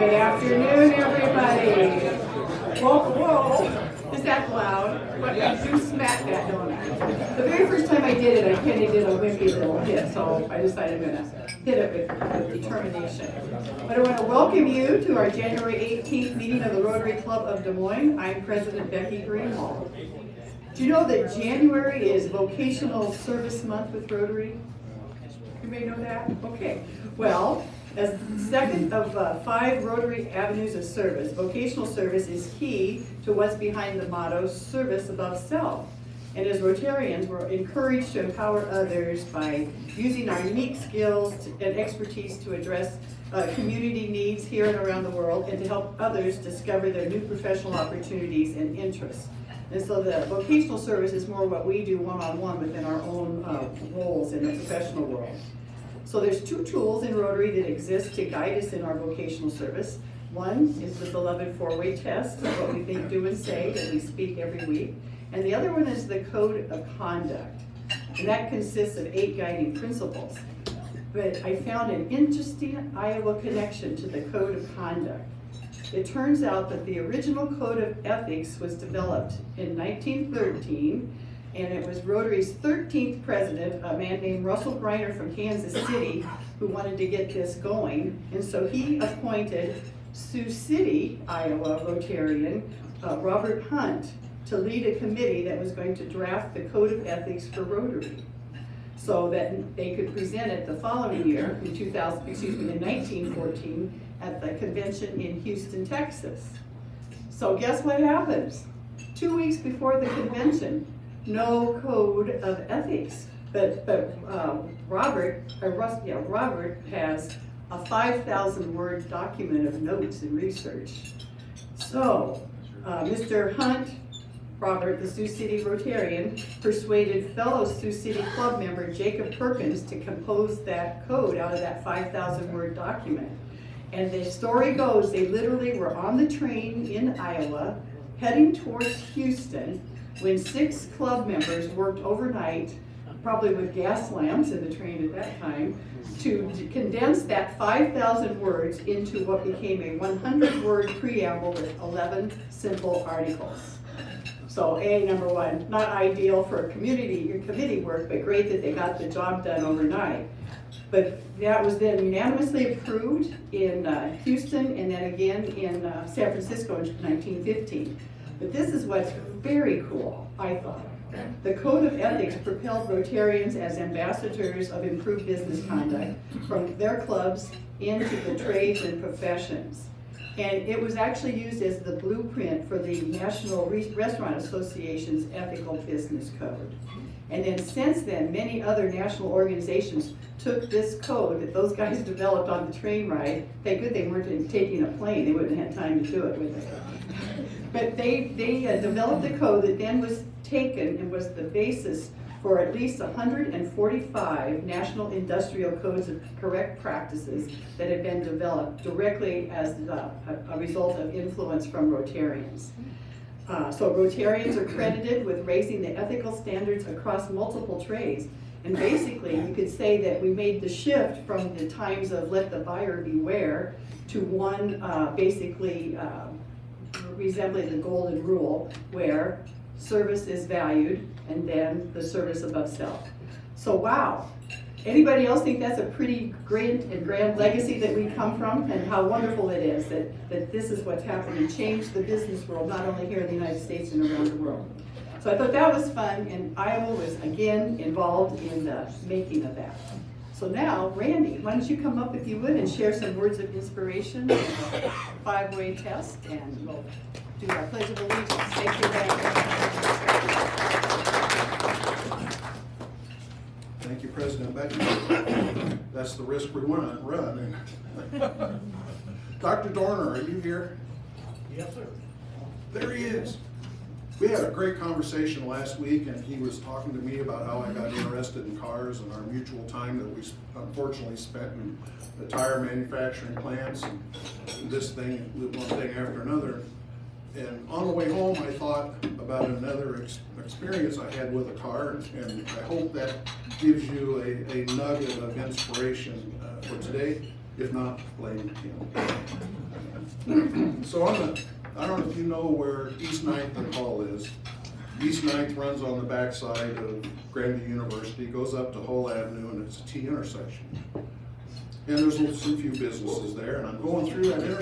Good afternoon, everybody. Whoa, is that loud? But I do smack that, don't I? The very first time I did it, I kind of did a wimpy little hit, so I decided I'm going to hit it with determination. But I want to welcome you to our January 18th meeting of the Rotary Club of Des Moines. I'm President Becky Greenwald. Do you know that January is Vocational Service Month with Rotary? You may know that? Okay. Well, as the second of 5 Rotary avenues of service, vocational service is key to what's behind the motto, service above self. And as Rotarians, we're encouraged to empower others by using our unique skills and expertise to address community needs here and around the world and to help others discover their new professional opportunities and interests. And so the vocational service is more what we do one-on-one within our own roles in the professional world. So there's 2 tools in Rotary that exist to guide us in our vocational service. One is the beloved 4-way test of what we think, do, and say that we speak every week. And the other one is the code of conduct. And that consists of 8 guiding principles. But I found an interesting Iowa connection to the code of conduct. It turns out that the original code of ethics was developed in 1913, and it was Rotary's 13th president, a man named Russell Griner from Kansas City, who wanted to get this going. And so he appointed Sioux City, Iowa Rotarian, Robert Hunt, to lead a committee that was going to draft the code of ethics for Rotary, so that they could present it the following year, in 1914, at the convention in Houston, Texas. So guess what happens? 2 weeks before the convention, no code of ethics. But Robert has a 5,000-word document of notes and research. So Mr. Hunt, Robert, the Sioux City Rotarian, persuaded fellow Sioux City Club member Jacob Perkins to compose that code out of that 5,000-word document. And the story goes, they literally were on the train in Iowa, heading towards Houston, when 6 club members worked overnight, probably with gas lamps in the train at that time, to condense that 5,000 words into what became a 100-word preamble with 11 simple articles. So number 1, not ideal for committee work, but great that they got the job done overnight. But that was then unanimously approved in Houston and then again in San Francisco in 1915. But this is what's very cool, I thought. The Code of Ethics propelled Rotarians as ambassadors of improved business conduct from their clubs into the trades and professions. And it was actually used as the blueprint for the National Restaurant Association's Ethical Business Code. And then since then, many other national organizations took this code that those guys developed on the train ride. Thank good they weren't taking a plane. They wouldn't have had time to do it, would they? But they developed a code that then was taken and was the basis for at least 145 national industrial codes of correct practices that had been developed directly as a result of influence from Rotarians. So Rotarians are credited with raising the ethical standards across multiple trades. And basically, you could say that we made the shift from the times of let the buyer beware to one basically resembling the golden rule where service is valued and then the service above self. So wow. Anybody else think that's a pretty great and grand legacy that we come from, and how wonderful it is that this is what's happened and changed the business world, not only here in the United States and around the world. So I thought that was fun, and Iowa was again involved in the making of that. So now, Randy, why don't you come up if you would and share some words of inspiration, 5-way test, and we'll do our Pledge of Allegiance. Thank you, Randy. Thank you, President Becky. That's the risk we want to run. Dr. Dorner, are you here? Yes, sir. There he is. We had a great conversation last week, and he was talking to me about how I got interested in cars and our mutual time that we unfortunately spent in the tire manufacturing plants and this thing, one thing after another. And on the way home, I thought about another experience I had with a car, and I hope that gives you a nugget of inspiration for today. If not, blame him. So I don't know if you know where East 9th and Hull is. East 9th runs on the backside of Grandview University, goes up to Hull Avenue, and it's a T intersection. And there's some few businesses there, and I'm going through that intersection.